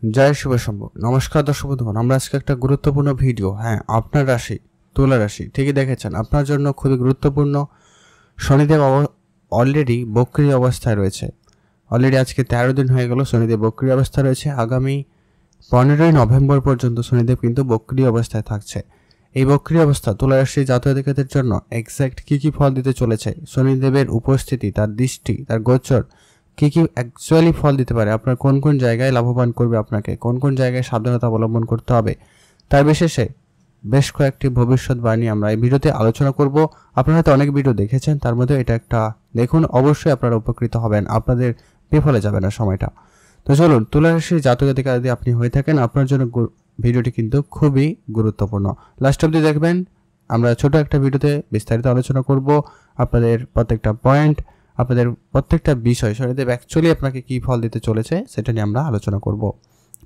জয় শুভ সম্ভব। নমস্কার দর্শক বন্ধুগণ, আমরা আজকে একটা গুরুত্বপূর্ণ ভিডিও, আপনার রাশি তুলা রাশি ঠিকই দেখেছেন, আপনার জন্য খুবই গুরুত্বপূর্ণ। শনিদেব অলরেডি বক্রী অবস্থায় রয়েছে। অলরেডি আজকে 13 দিন হয়ে গেল শনিদেব বক্রী অবস্থায় রয়েছে। আগামী 15ই নভেম্বর পর্যন্ত শনিদেব কিন্তু বক্রী অবস্থায় থাকছে। এই বক্রী অবস্থা তুলা রাশির জাতকদের জন্য এক্স্যাক্ট কী ফল দিতে চলেছে, শনিদেবের উপস্থিতি, তার দৃষ্টি, তার গোচর কী অ্যাকচুয়ালি ফল দিতে পারে, আপনার কোন কোন জায়গায় লাভবান করবে, আপনাকে কোন কোন জায়গায় সাবধানতা অবলম্বন করতে হবে, তার বিশেষে বেশ কয়েকটি ভবিষ্যৎবাণী আমরা এই ভিডিওতে আলোচনা করব। আপনারা হয়তো অনেক ভিডিও দেখেছেন, তার মধ্যে এটা একটা দেখুন, অবশ্যই আপনারা উপকৃত হবেন, আপনাদের বিফলে যাবে না সময়টা। তো চলুন, তুলা রাশির জাতক-জাতিকা যদি আপনি হয়ে থাকেন, আপনার জন্য ভিডিওটি কিন্তু খুবই গুরুত্বপূর্ণ। লাস্ট অবধি দেখবেন। আমরা ছোট একটা ভিডিওতে বিস্তারিত আলোচনা করব আপনাদের প্রত্যেকটা পয়েন্ট, আপনাদের প্রত্যেকটা বিষয়, শনিদেব অ্যাকচুয়ালি আপনাকে কী ফল দিতে চলেছে সেটা নিয়ে আমরা আলোচনা করব।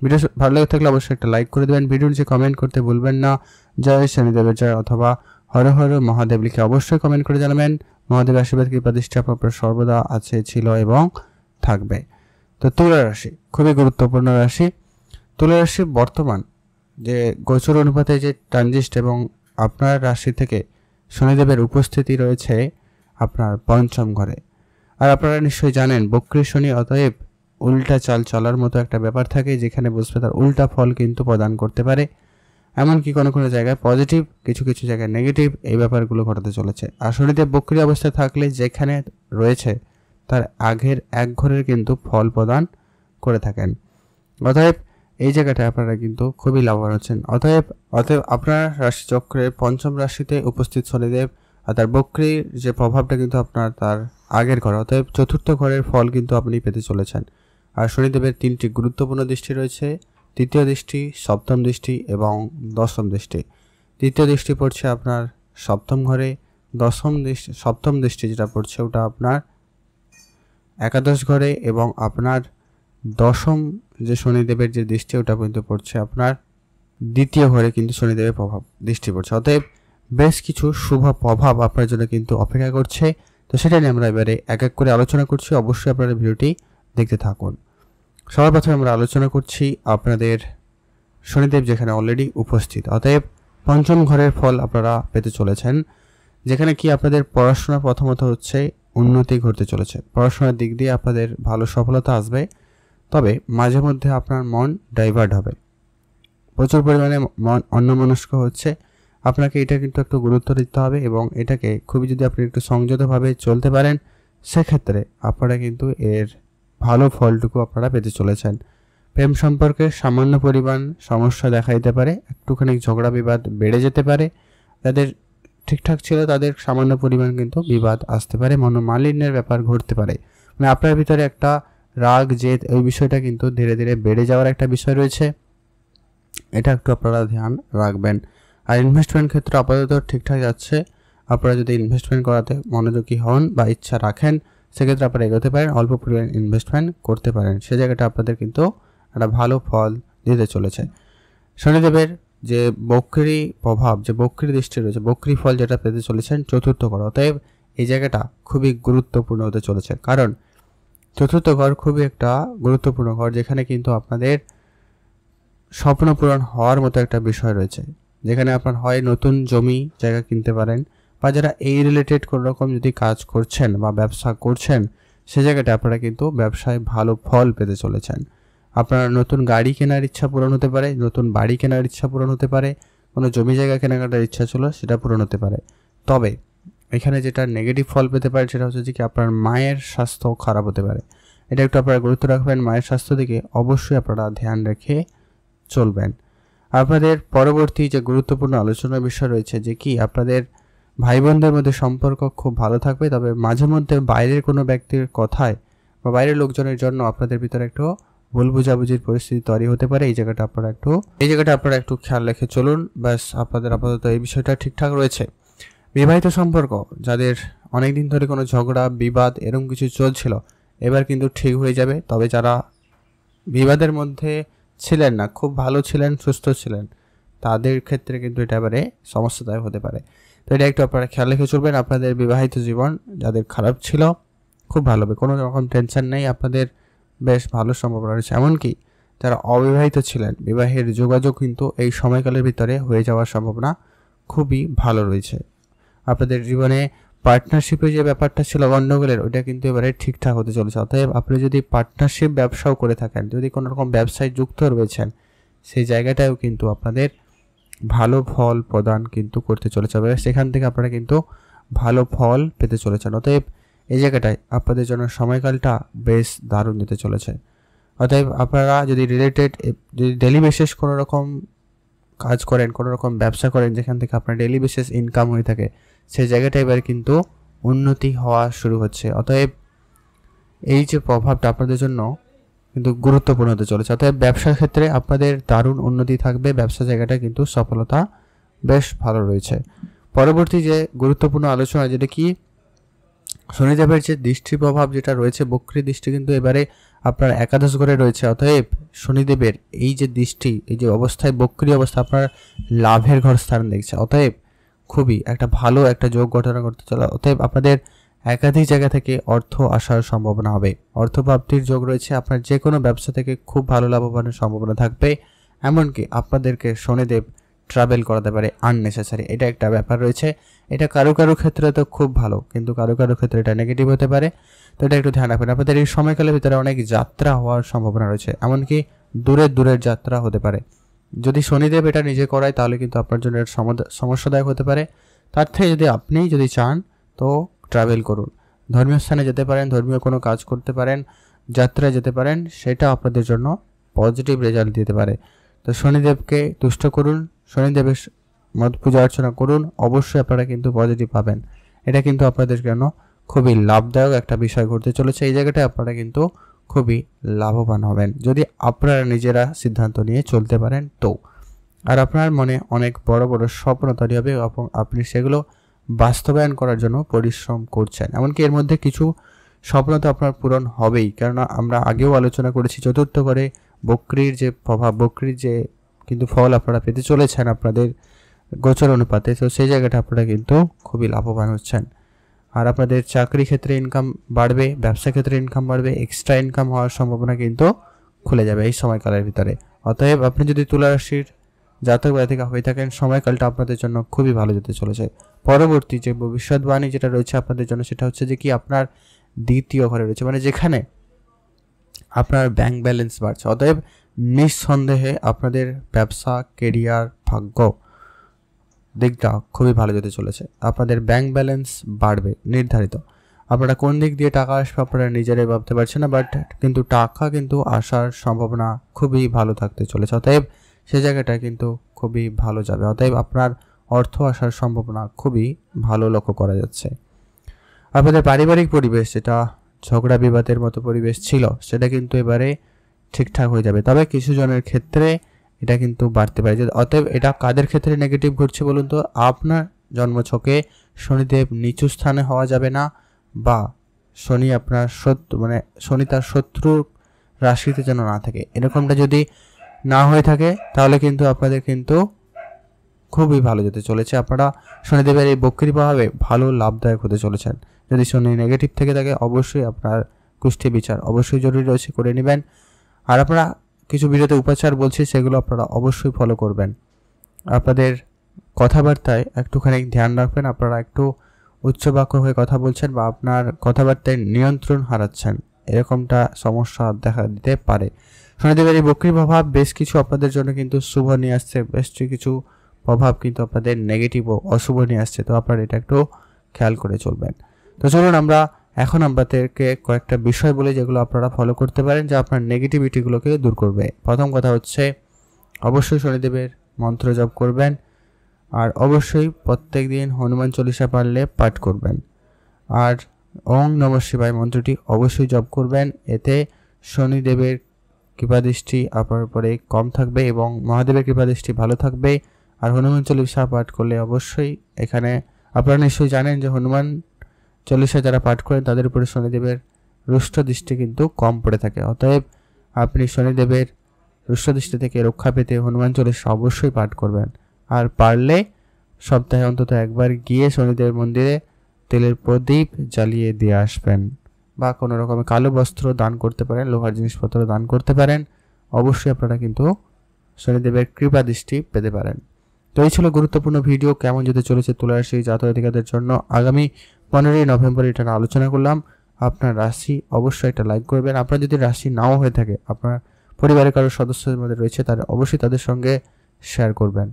ভিডিও ভালো লাগে থাকলে অবশ্যই একটা লাইক করে দেবেন, ভিডিও নিচে কমেন্ট করতে ভুলবেন না। জয় শনিদেবের জয় অথবা হর হর মহাদেব লিখে অবশ্যই কমেন্ট করে জানাবেন। মহাদেবের আশীর্বাদ কৃপা দৃষ্টি আপনার সর্বদা আছে, ছিল এবং থাকবে। তো তুলা রাশি খুবই গুরুত্বপূর্ণ রাশি। তুলা রাশি বর্তমান যে গোচর অনুপাতে যে ট্রানজিট এবং আপনার রাশি থেকে শনিদেবের উপস্থিতি রয়েছে আপনার পঞ্চম ঘরে। আর আপনারা নিশ্চয়ই জানেন বক্রী শনি, অতএব উল্টা চাল চলার মতো একটা ব্যাপার থাকে, যেখানে বুঝবে তার উল্টা ফল কিন্তু প্রদান করতে পারে। এমনকি কোনো কোনো জায়গায় পজিটিভ, কিছু কিছু জায়গায় নেগেটিভ, এই ব্যাপারগুলো ঘটাতে চলেছে। আর শনিদেব বক্রী অবস্থায় থাকলে যেখানে রয়েছে তার আগের এক ঘরের কিন্তু ফল প্রদান করে থাকেন। অতএব এই জায়গাটা আপনারা কিন্তু খুবই লাভবান হচ্ছেন। অতএব আপনার রাশিচক্রের পঞ্চম রাশিতে উপস্থিত শনিদেব আর তার বক্রীর যে প্রভাবটা কিন্তু আপনার তার আগের ঘর, অতএব চতুর্থ ঘরের ফল কিন্তু আপনি পেতে চলেছেন। আর শনিদেবের 3টি গুরুত্বপূর্ণ দৃষ্টি রয়েছে, তৃতীয় দৃষ্টি, সপ্তম দৃষ্টি এবং দশম দৃষ্টি। তৃতীয় দৃষ্টি পড়ছে আপনার সপ্তম ঘরে, সপ্তম দৃষ্টি যেটা পড়ছে ওটা আপনার একাদশ ঘরে, এবং আপনার দশম যে শনিদেবের যে দৃষ্টি ওটা কিন্তু পড়ছে আপনার দ্বিতীয় ঘরে কিন্তু শনিদেবের প্রভাব দৃষ্টি পড়ছে। অতএব বেশ কিছু শুভ প্রভাব আপনার জন্য কিন্তু অপেক্ষা করছে। তো সেটা নিয়ে আমরা এবারে এক এক করে আলোচনা করছি, অবশ্যই আপনারা ভিডিওটি দেখতে থাকুন। সবার প্রথমে আমরা আলোচনা করছি আপনাদের শনিদেব যেখানে অলরেডি উপস্থিত, অতএব পঞ্চম ঘরের ফল আপনারা পেতে চলেছেন, যেখানে কি আপনাদের পড়াশোনা প্রথমত হচ্ছে উন্নতি ঘটতে চলেছে। পড়াশোনার দিক দিয়ে আপনাদের ভালো সফলতা আসবে, তবে মাঝে মধ্যে আপনার মন ডাইভার্ট হবে, প্রচুর পরিমাণে মন অন্যমনস্ক হচ্ছে। আপনাকে এটা কিন্তু একটু গুরুত্ব দিতে হবে, এবং এটাকে খুবই যদি আপনি একটু সংযতভাবে চলতে পারেন, সেক্ষেত্রে আপনারা কিন্তু এর ভালো ফলটুকু আপনারা পেতে চলেছেন। প্রেম সম্পর্কে সামান্য পরিমাণ সমস্যা দেখা দিতে পারে, একটুখানি ঝগড়া বিবাদ বেড়ে যেতে পারে। যাদের ঠিকঠাক ছিল তাদের সামান্য পরিমাণ কিন্তু বিবাদ আসতে পারে, মনোমালিন্যের ব্যাপার ঘটতে পারে। মানে আপনার ভিতরে একটা রাগ জেদ, ওই বিষয়টা কিন্তু ধীরে ধীরে বেড়ে যাওয়ার একটা বিষয় রয়েছে, এটা একটু আপনারা ধ্যান রাখবেন। আর ইনভেস্টমেন্ট ক্ষেত্রে আপাতত ঠিকঠাক যাচ্ছে। আপনারা যদি ইনভেস্টমেন্ট করাতে মনোযোগী হন বা ইচ্ছা রাখেন, সেক্ষেত্রে আপনারা এগোতে পারেন, অল্প পরিমাণ ইনভেস্টমেন্ট করতে পারেন, সে জায়গাটা আপনাদের কিন্তু একটা ভালো ফল দিতে চলেছে। শনিদেবের যে বক্রী প্রভাব, যে বক্রী দৃষ্টি রয়েছে, বক্রী ফল যেটা পেতে চলেছেন চতুর্থ ঘর, অতএব এই জায়গাটা খুবই গুরুত্বপূর্ণ হতে চলেছে। কারণ চতুর্থ ঘর খুবই একটা গুরুত্বপূর্ণ ঘর, যেখানে কিন্তু আপনাদের স্বপ্ন পূরণ হওয়ার মতো একটা বিষয় রয়েছে, যেখানে আপনার হয় নতুন জমি জায়গা কিনতে পারেন, বা যারা এই রিলেটেড কোনো রকম যদি কাজ করছেন বা ব্যবসা করছেন, সে জায়গাটা আপনারা কিন্তু ব্যবসায় ভালো ফল পেতে চলেছেন। আপনার নতুন গাড়ি কেনার ইচ্ছা পূরণ হতে পারে, নতুন বাড়ি কেনার ইচ্ছা পূরণ হতে পারে, কোনো জমি জায়গা কেনাকাটার ইচ্ছা ছিল সেটা পূরণ হতে পারে। তবে এখানে যেটা নেগেটিভ ফল পেতে পারে সেটা হচ্ছে যে আপনার মায়ের স্বাস্থ্য খারাপ হতে পারে, এটা একটু আপনারা গুরুত্ব রাখবেন। মায়ের স্বাস্থ্য দিকে অবশ্যই আপনারা ধ্যান রেখে চলবেন। আপনাদের পরবর্তী যে গুরুত্বপূর্ণ আলোচনার বিষয় রয়েছে যে কি আপনাদের ভাই বোনদের মধ্যে সম্পর্ক খুব ভালো থাকবে, তবে মাঝে মধ্যে বাইরের কোনো ব্যক্তির কথায় বা বাইরের লোকজনের জন্য আপনাদের ভিতরে একটু ভুল বুঝাবুঝির পরিস্থিতি তৈরি হতে পারে। এই জায়গাটা আপনারা একটু খেয়াল রেখে চলুন, ব্যাস আপনাদের আপাতত এই বিষয়টা ঠিকঠাক রয়েছে। বিবাহিত সম্পর্ক যাদের অনেকদিন ধরে কোনো ঝগড়া বিবাদ এরকম কিছু চলছিল, এবার কিন্তু ঠিক হয়ে যাবে। তবে যারা বিবাদের মধ্যে ছিলেন না, খুব ভালো ছিলেন, সুস্থ ছিলেন, তাদের ক্ষেত্রে কিন্তু এটা এবারে সমস্যাদায়ক হতে পারে। তো এটা একটু আপনারা খেয়াল রেখে চলবেন। আপনাদের বিবাহিত জীবন যাদের খারাপ ছিল খুব ভালো হবে, কোনো রকম টেনশন নেই, আপনাদের বেশ ভালো সম্ভাবনা রয়েছে। এমনকি যারা অবিবাহিত ছিলেন বিবাহের যোগাযোগ কিন্তু এই সময়কালের ভিতরে হয়ে যাওয়ার সম্ভাবনা খুবই ভালো রয়েছে। আপনাদের জীবনে পার্টনারশিপে যে ব্যাপারটা ছিল গণ্ডগোলের, ওইটা কিন্তু এবারে ঠিকঠাক হতে চলেছে। অতএব আপনি যদি পার্টনারশিপ ব্যবসাও করে থাকেন, যদি কোনো রকম ব্যবসায় যুক্ত রয়েছেন, সেই জায়গাটাও কিন্তু আপনাদের ভালো ফল প্রদান কিন্তু করতে চলেছে, সেখান থেকে আপনারা কিন্তু ভালো ফল পেতে চলেছেন। অতএব এই জায়গাটায় আপনাদের জন্য সময়কালটা বেশ দারুণ যেতে চলেছে। অতএব আপনারা যদি যদি ডেলি বেসিস কোনো রকম কাজ করেন, কোনো রকম ব্যবসা করেন যেখান থেকে আপনার ডেলি বেসিস ইনকাম হয়ে থাকে, সেই জায়গাটা এবার কিন্তু উন্নতি হওয়া শুরু হচ্ছে। অতএব এই যে প্রভাবটা আপনাদের জন্য কিন্তু গুরুত্বপূর্ণ হতে চলেছে। অতএব ব্যবসার ক্ষেত্রে আপনাদের দারুণ উন্নতি থাকবে, ব্যবসা জায়গাটা কিন্তু সফলতা বেশ ভালো রয়েছে। পরবর্তী যে গুরুত্বপূর্ণ আলোচনা, যেটা কি শনিদেবের যে দৃষ্টি প্রভাব যেটা রয়েছে, বক্রী দৃষ্টি কিন্তু এবারে আপনার একাদশ ঘরে রয়েছে। অতএব শনিদেবের এই যে দৃষ্টি, এই যে অবস্থায় বক্রী অবস্থা আপনার লাভের ঘর স্থান দেখছে। অতএব খুবই একটা ভালো একটা যোগ ঘটনা করতে চলে। অতএব আপনাদের একাধিক জায়গা থেকে অর্থ আসার সম্ভাবনা হবে, অর্থপ্রাপ্তির যোগ রয়েছে। আপনার যে কোনো ব্যবসা থেকে খুব ভালো লাভবানের সম্ভাবনা থাকবে। এমনকি আপনাদেরকে শনিদেব ট্রাভেল করাতে পারে আননেসেসারি, এটা একটা ব্যাপার রয়েছে। এটা কারো কারো ক্ষেত্রে তো খুব ভালো, কিন্তু কারো কারো ক্ষেত্রে এটা নেগেটিভ হতে পারে। তো এটা একটু ধ্যান রাখবেন। আপনাদের এই সময়কালের ভিতরে অনেক যাত্রা হওয়ার সম্ভাবনা রয়েছে, এমনকি দূরের যাত্রা হতে পারে। যদি শনিদেব এটা নিজে করায় তাহলে কিন্তু আপনার জন্য সমস্যাদায়ক হতে পারে। তার থেকে যদি চান তো ট্রাভেল করুন, ধর্মীয় স্থানে যেতে পারেন, ধর্মীয় কোনো কাজ করতে পারেন, যাত্রায় যেতে পারেন, সেটা আপনাদের জন্য পজিটিভ রেজাল্ট দিতে পারে। তো শনিদেবকে তুষ্ট করুন, শনিদেবের পূজা অর্চনা করুন, অবশ্যই আপনারা কিন্তু পজিটিভ পাবেন। এটা কিন্তু আপনাদের জন্য খুবই লাভদায়ক একটা বিষয় ঘটতে চলেছে। এই জায়গাটায় আপনারা কিন্তু খুবই লাভবান হবেন যদি আপনারা নিজেরা সিদ্ধান্ত নিয়ে চলতে পারেন তো। আর আপনার মনে অনেক বড় বড় স্বপ্ন তৈরি হবে এবং আপনি সেগুলো বাস্তবায়ন করার জন্য পরিশ্রম করছেন। এমনকি এর মধ্যে কিছু স্বপ্ন তো আপনার পূরণ হবেই, কেননা আমরা আগেও আলোচনা করেছি চতুর্থ ঘরে বক্রীর যে প্রভাব, বক্রীর যে কিন্তু ফল আপনারা পেতে চলেছেন আপনাদের গোচর অনুপাতে। তো সেই জায়গাটা আপনারা কিন্তু খুবই লাভবান হচ্ছেন। আর আপনাদের চাকরি ক্ষেত্রে ইনকাম বাড়বে, ব্যবসা ক্ষেত্রে ইনকাম বাড়বে, এক্সট্রা ইনকাম হওয়ার সম্ভাবনা কিন্তু খুলে যাবে এই সময়কালের ভিতরে। অতএব আপনি যদি তুলা রাশির জাতক জাতিকা হয়ে থাকেন, সময়কালটা আপনাদের জন্য খুবই ভালো যেতে চলেছে। পরবর্তী যে ভবিষ্যৎবাণী যেটা রয়েছে আপনাদের জন্য, সেটা হচ্ছে যে কি আপনার দ্বিতীয় ঘরে রয়েছে, মানে যেখানে আপনার ব্যাংক ব্যালেন্স বাড়ছে। অতএব নিঃসন্দেহে আপনাদের ব্যবসা, কেরিয়ার, ভাগ্য দিকটা খুবই ভালো যেতে চলেছে। আপনাদের ব্যাংক ব্যালেন্স বাড়বে নির্ধারিত। আপনারা কোন দিক দিয়ে টাকা আসবে আপনারা নিজেরাই ভাবতে পারছেন না, বাট কিন্তু টাকা কিন্তু আসার সম্ভাবনা খুবই ভালো থাকতে চলেছে। অতএব সে জায়গাটা কিন্তু খুবই ভালো যাবে। অতএব আপনার অর্থ আসার সম্ভাবনা খুবই ভালো লক্ষ্য করা যাচ্ছে। আপনাদের পারিবারিক পরিবেশ, যেটা ঝগড়া বিবাদের মতো পরিবেশ ছিল, সেটা কিন্তু এবারে ঠিকঠাক হয়ে যাবে। তবে কিছু জনের ক্ষেত্রে এটা কিন্তু বাড়তে পারে। অতএব এটা কাদের ক্ষেত্রে নেগেটিভ ঘটছে বলুন তো? আপনার জন্মছকে শনিদেব নিচু স্থানে হওয়া যাবে না, বা শনি আপনার শনি তার শত্রুর রাশিতে যেন না থাকে। এরকমটা যদি না হয়ে থাকে তাহলে কিন্তু আপনাদের কিন্তু খুবই ভালো যেতে চলেছে। আপনারা শনিদেবের এই বক্রী প্রভাবে ভালো লাভদায়ক হতে চলেছেন। যদি শনি নেগেটিভ থেকে থাকে অবশ্যই আপনার কুষ্ঠি বিচার অবশ্যই জরুরি রয়েছে, করে নেবেন। আর আপনারা কিছু ভিডিওতে উপাচার বলছি, সেগুলো আপনারা অবশ্যই ফলো করবেন। আপনাদের কথাবার্তায় একটুখানি ধ্যান রাখবেন। আপনারা একটু উচ্চবাক্য হয়ে কথা বলছেন বা আপনার কথাবার্তায় নিয়ন্ত্রণ হারাচ্ছেন, এরকমটা সমস্যা দেখা দিতে পারে। শনিদেবের এই বক্রী প্রভাব বেশ কিছু আপনাদের জন্য কিন্তু শুভ নিয়ে আসছে, বেশ কিছু প্রভাব কিন্তু আপনাদের নেগেটিভ ও অশুভ নিয়ে আসছে। তো আপনারা এটা একটু খেয়াল করে চলবেন। তো চলুন আমরা এখন আপনাদেরকে কয়েকটা বিষয় বলি যেগুলো আপনারা ফলো করতে পারেন, যা আপনার নেগেটিভিটিগুলোকে দূর করবে। প্রথম কথা হচ্ছে অবশ্যই শনিদেবের মন্ত্র জপ করবেন, আর অবশ্যই প্রত্যেক দিন হনুমান চল্লিশা পারলে পাঠ করবেন। আর ওং নমঃ শিবায় মন্ত্রটি অবশ্যই জপ করবেন। এতে শনিদেবের কৃপাদৃষ্টি আপনার উপরে কম থাকবে এবং মহাদেবের কৃপাদৃষ্টি ভালো থাকবে। আর হনুমান চল্লিশা পাঠ করলে অবশ্যই, এখানে আপনারা নিশ্চয়ই জানেন যে হনুমান চল্লিশা যারা পাঠ করেন তাদের উপরে শনিদেবের রুষ্ট দৃষ্টি কিন্তু কম পড়ে থাকে। অতএব আপনি শনিদেবের রুষ্ট দৃষ্টি থেকে রক্ষা পেতে হনুমান চল্লিশা অবশ্যই পাঠ করবেন। আর পারলে সপ্তাহে অন্তত একবার গিয়ে শনিদেবের মন্দিরে তেলের প্রদীপ জ্বালিয়ে দিয়ে আসবেন, বা কোনো রকমের কালো বস্ত্র দান করতে পারেন, লোহার জিনিসপত্র দান করতে পারেন। অবশ্যই আপনারা কিন্তু শনিদেবের কৃপা দৃষ্টি পেতে পারেন। তো এই ছিল গুরুত্বপূর্ণ ভিডিও, কেমন যেতে চলেছে তুলা রাশি জাতক জাতিকাদের জন্য আগামী 15ই নভেম্বর এটা আলোচনা করলাম। আপনার রাশি অবশ্যই একটা লাইক করবেন। আপনার যদি রাশি নাও হয়ে থাকে, আপনার পরিবারের কারো সদস্যদের মধ্যে রয়েছে, তারা অবশ্যই তাদের সঙ্গে শেয়ার করবেন।